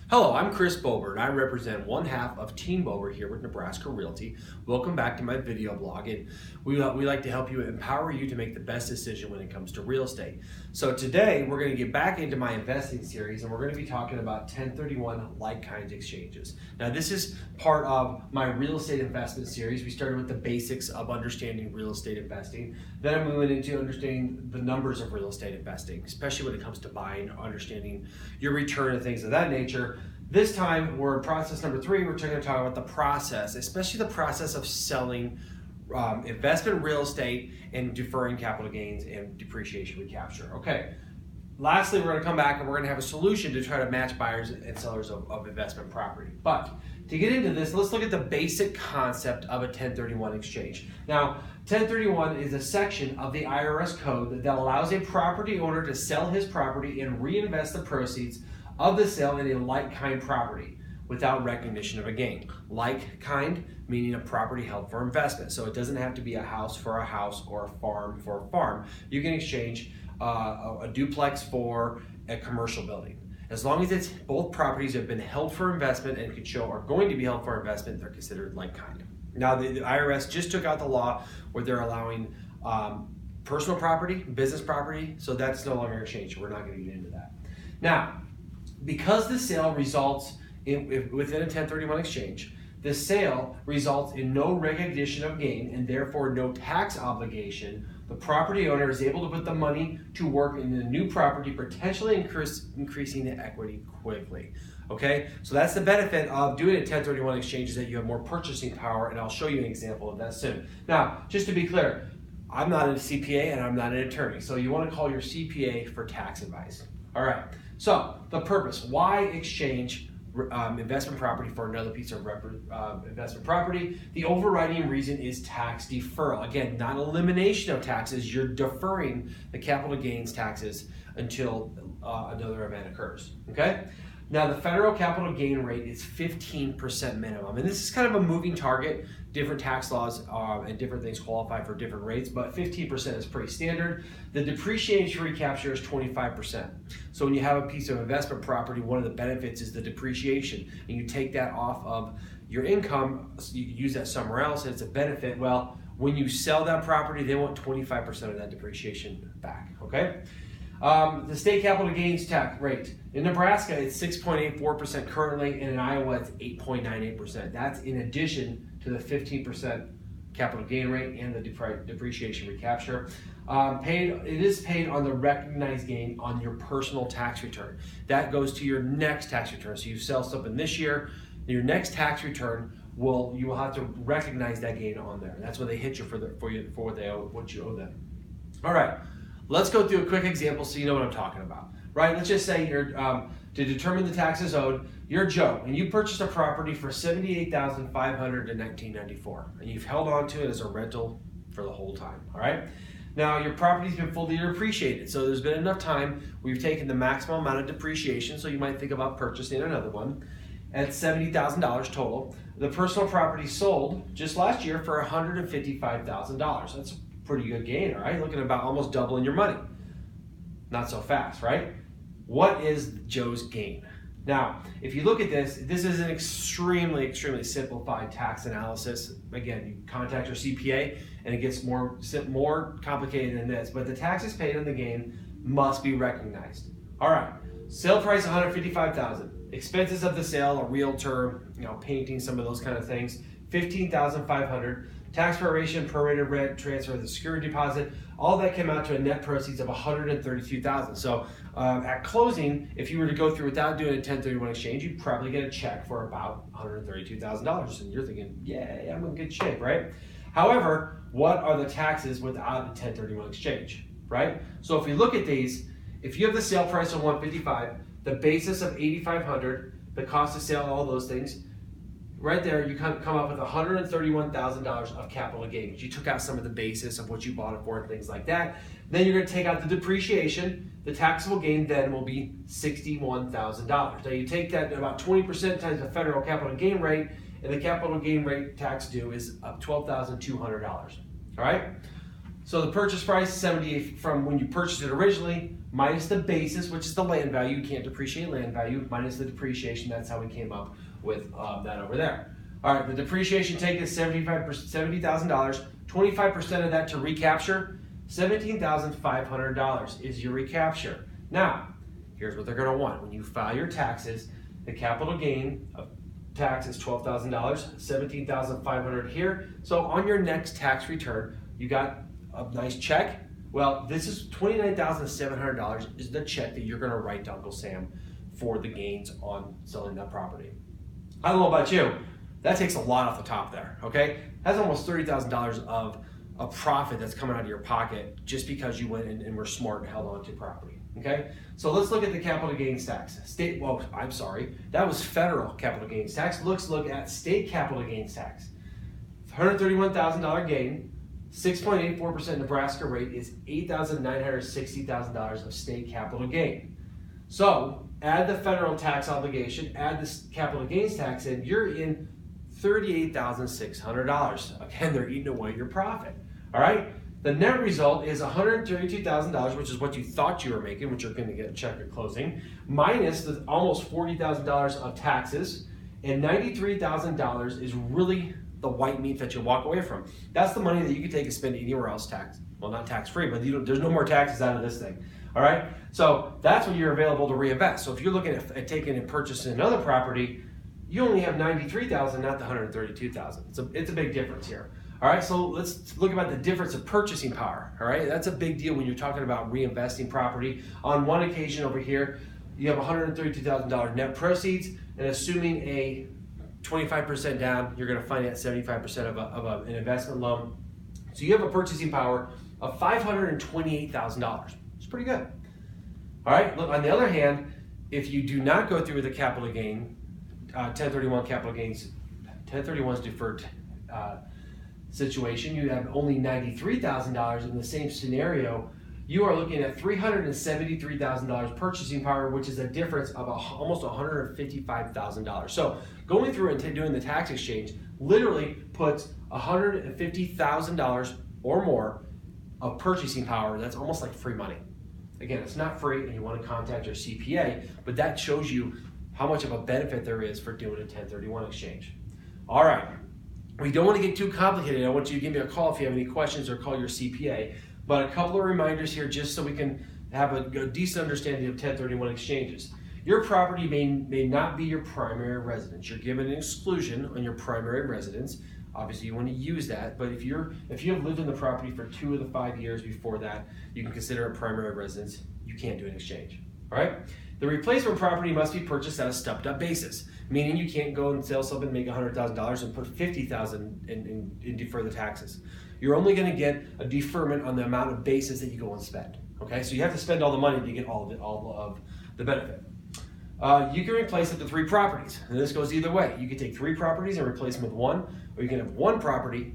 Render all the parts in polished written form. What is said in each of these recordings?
Hello, I'm Chris Bober, and I represent one half of Team Bober here with Nebraska Realty. Welcome back to my video blog, and we like to help you empower you to make the best decision when it comes to real estate. So today, we're going to get back into my investing series, and we're going to be talking about 1031 like-kind exchanges. Now, this is part of my real estate investment series. We started with the basics of understanding real estate investing. Then I'm moving into understanding the numbers of real estate investing, especially when it comes to buying, understanding your return and things of that nature. This time, we're in process number 3. We're going to talk about the process, especially the process of selling investment real estate and deferring capital gains and depreciation recapture. Okay. Lastly, we're going to come back and we're going to have a solution to try to match buyers and sellers of investment property. But to get into this, let's look at the basic concept of a 1031 exchange. Now, 1031 is a section of the IRS code that allows a property owner to sell his property and reinvest the proceeds of the sale in a like-kind property without recognition of a gain. Like-kind meaning a property held for investment. So it doesn't have to be a house for a house or a farm for a farm. You can exchange a duplex for a commercial building. As long as it's both properties have been held for investment and can show are going to be held for investment, they're considered like-kind. Now the IRS just took out the law where they're allowing personal property, business property, so that's no longer exchanged. We're not going to get into that. Now, because the sale results within a 1031 exchange, the sale results in no recognition of gain and therefore no tax obligation, the property owner is able to put the money to work in the new property, potentially increasing the equity quickly. Okay, so that's the benefit of doing a 1031 exchange, is that you have more purchasing power, and I'll show you an example of that soon. Now, just to be clear, I'm not a CPA and I'm not an attorney, so you want to call your CPA for tax advice. All right, so the purpose, why exchange investment property for another piece of investment property? The overriding reason is tax deferral. Again, not elimination of taxes, you're deferring the capital gains taxes until another event occurs, okay? Now, the federal capital gain rate is 15% minimum, and this is kind of a moving target. Different tax laws and different things qualify for different rates, but 15% is pretty standard. The depreciation recapture is 25%. So when you have a piece of investment property, one of the benefits is the depreciation, and you take that off of your income, so you can use that somewhere else, and it's a benefit. Well, when you sell that property, they want 25% of that depreciation back, okay? The state capital gains tax rate. In Nebraska, it's 6.84% currently, and in Iowa, it's 8.98%. That's in addition to the 15% capital gain rate and the depreciation recapture. It is paid on the recognized gain on your personal tax return. That goes to your next tax return. So you sell something this year, your next tax return you will have to recognize that gain on there. That's when they hit you for what you owe them. All right. Let's go through a quick example so you know what I'm talking about, right? Let's just say you're, to determine the taxes owed, you're Joe, and you purchased a property for $78,500 in 1994, and you've held on to it as a rental for the whole time, all right? Now, your property's been fully depreciated, so there's been enough time. We've taken the maximum amount of depreciation, so you might think about purchasing another one at $70,000 total. The personal property sold just last year for $155,000. That's a pretty good gain, all right? Looking at about almost doubling your money. Not so fast, right? What is Joe's gain? Now, if you look at this is an extremely simplified tax analysis. Again, you contact your CPA and it gets more complicated than this, but the taxes paid on the gain must be recognized. All right, sale price $155,000. Expenses of the sale, a realtor, painting, some of those kind of things, $15,500. Tax proration, prorated rent, transfer of the security deposit, all that came out to a net proceeds of $132,000. So at closing, if you were to go through without doing a 1031 exchange, you'd probably get a check for about $132,000. And you're thinking, yeah, I'm in good shape, right? However, what are the taxes without a 1031 exchange, right? So if we look at these, if you have the sale price of $155,000, the basis of $8,500, the cost of sale, all those things, right there, you come up with $131,000 of capital gains. You took out some of the basis of what you bought it for and things like that. Then you're going to take out the depreciation. The taxable gain then will be $61,000. Now you take that about 20% times the federal capital gain rate, and the capital gain rate tax due is up $12,200. All right. So the purchase price, $78,000 from when you purchased it originally, minus the basis, which is the land value. You can't depreciate land value, minus the depreciation. That's how we came up with that over there. All right, the depreciation take is $70,000. 25% of that to recapture, $17,500 is your recapture. Now, here's what they're going to want. When you file your taxes, the capital gain of tax is $12,000, $17,500 here. So on your next tax return, you got a nice check. Well, this is $29,700 is the check that you're going to write to Uncle Sam for the gains on selling that property. I don't know about you, that takes a lot off the top there, okay? That's almost $30,000 of a profit that's coming out of your pocket just because you went and were smart and held on to property, okay? So let's look at the capital gains tax. That was federal capital gains tax. Let's look at state capital gains tax. $131,000 gain, 6.84% Nebraska rate is $8,960,000 of state capital gain. So add the federal tax obligation, add the capital gains tax in, you're in $38,600. Again, they're eating away your profit. All right? The net result is $132,000, which is what you thought you were making, which you're going to get a check at closing, minus the almost $40,000 of taxes, and $93,000 is really the white meat that you walk away from. That's the money that you could take and spend anywhere else well, not tax-free, but there's no more taxes out of this thing. All right? So that's when you're available to reinvest. So if you're looking at taking and purchasing another property, you only have $93,000, not the $132,000. It's a big difference here. All right, so let's look about the difference of purchasing power. All right, that's a big deal when you're talking about reinvesting property. On one occasion over here, you have $132,000 net proceeds, and assuming a 25% down, you're going to finance 75% of an investment loan. So you have a purchasing power of $528,000. It's pretty good. All right, look, on the other hand, if you do not go through with the capital gain, 1031 capital gains, 1031 is deferred situation, you have only $93,000 in the same scenario, you are looking at $373,000 purchasing power, which is a difference of almost $155,000. So going through and doing the tax exchange literally puts $150,000 or more of purchasing power. That's almost like free money. Again, it's not free and you want to contact your CPA, but that shows you how much of a benefit there is for doing a 1031 exchange. All right, we don't want to get too complicated. I want you to give me a call if you have any questions or call your CPA. But a couple of reminders here just so we can have a decent understanding of 1031 exchanges. Your property may not be your primary residence. You're given an exclusion on your primary residence. Obviously, you want to use that, but if you have lived in the property for 2 of the 5 years before that, you can consider it primary residence. You can't do an exchange. All right? The replacement property must be purchased at a stepped-up basis, meaning you can't go and sell something, make $100,000, and put $50,000 and defer the taxes. You're only going to get a deferment on the amount of basis that you go and spend. Okay, so you have to spend all the money to get all of the benefit. You can replace up to 3 properties, and this goes either way. You can take 3 properties and replace them with 1, or you can have 1 property,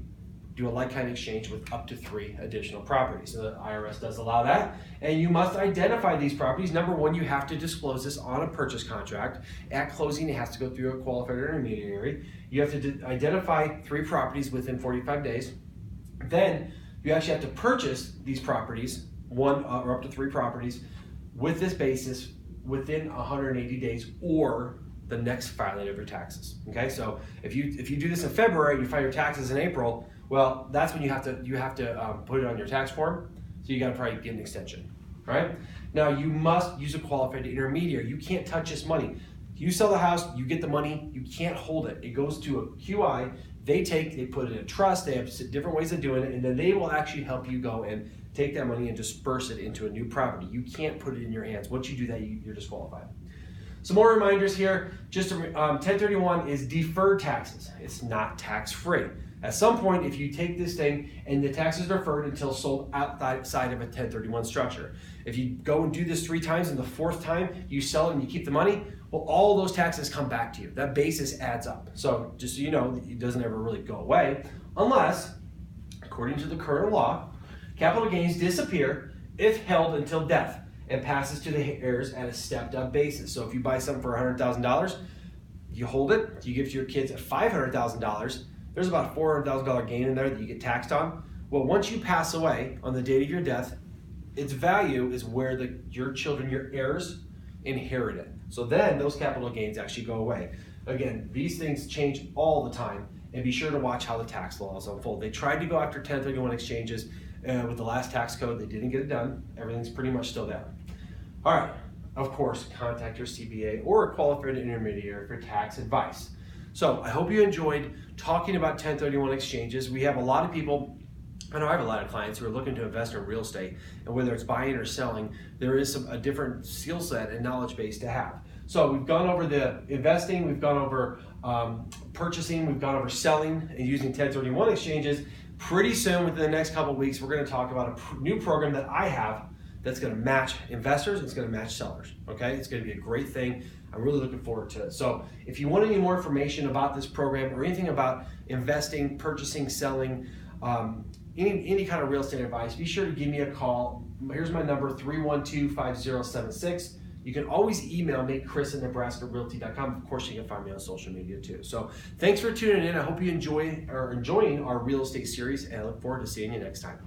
do a like-kind exchange with up to 3 additional properties. So the IRS does allow that, and you must identify these properties. Number 1, you have to disclose this on a purchase contract. At closing, it has to go through a qualified intermediary. You have to identify 3 properties within 45 days. Then you actually have to purchase these properties, 1 or up to 3 properties, with this basis within 180 days or the next filing of your taxes. Okay, so if you do this in February, you file your taxes in April. Well, that's when you have to put it on your tax form. So you got to probably get an extension. All right. Now you must use a qualified intermediary. You can't touch this money. You sell the house, you get the money. You can't hold it. It goes to a QI. They put it in a trust. They have different ways of doing it, and then they will actually help you go and take that money and disperse it into a new property. You can't put it in your hands. Once you do that, you're disqualified. Some more reminders here. 1031 is deferred taxes. It's not tax-free. At some point, if you take this thing and the taxes are deferred until sold outside of a 1031 structure. If you go and do this 3 times and the 4th time you sell it and you keep the money, well, all those taxes come back to you. That basis adds up. So just so you know, it doesn't ever really go away unless, according to the current law, capital gains disappear if held until death and passes to the heirs at a stepped-up basis. So if you buy something for $100,000, you hold it, you give it to your kids at $500,000, there's about a $400,000 gain in there that you get taxed on. Well, once you pass away on the date of your death, its value is where your children, your heirs, inherit it. So then those capital gains actually go away. Again, these things change all the time, and be sure to watch how the tax laws unfold. They tried to go after 1031 exchanges with the last tax code. They didn't get it done. Everything's pretty much still there. All right, of course, contact your CPA or a qualified intermediary for tax advice. So I hope you enjoyed talking about 1031 exchanges. We have a lot of people, I know I have a lot of clients who are looking to invest in real estate, and whether it's buying or selling, there is a different skill set and knowledge base to have. So we've gone over the investing, we've gone over purchasing, we've gone over selling and using 1031 exchanges. Pretty soon, within the next couple of weeks, we're going to talk about a new program that I have that's going to match investors, it's going to match sellers, okay? It's going to be a great thing. I'm really looking forward to it. So if you want any more information about this program or anything about investing, purchasing, selling, any kind of real estate advice, be sure to give me a call. Here's my number, 312-5076. You can always email me, chris@nebraskarealty.com. Of course, you can find me on social media too. So thanks for tuning in. I hope you enjoying our real estate series, and I look forward to seeing you next time.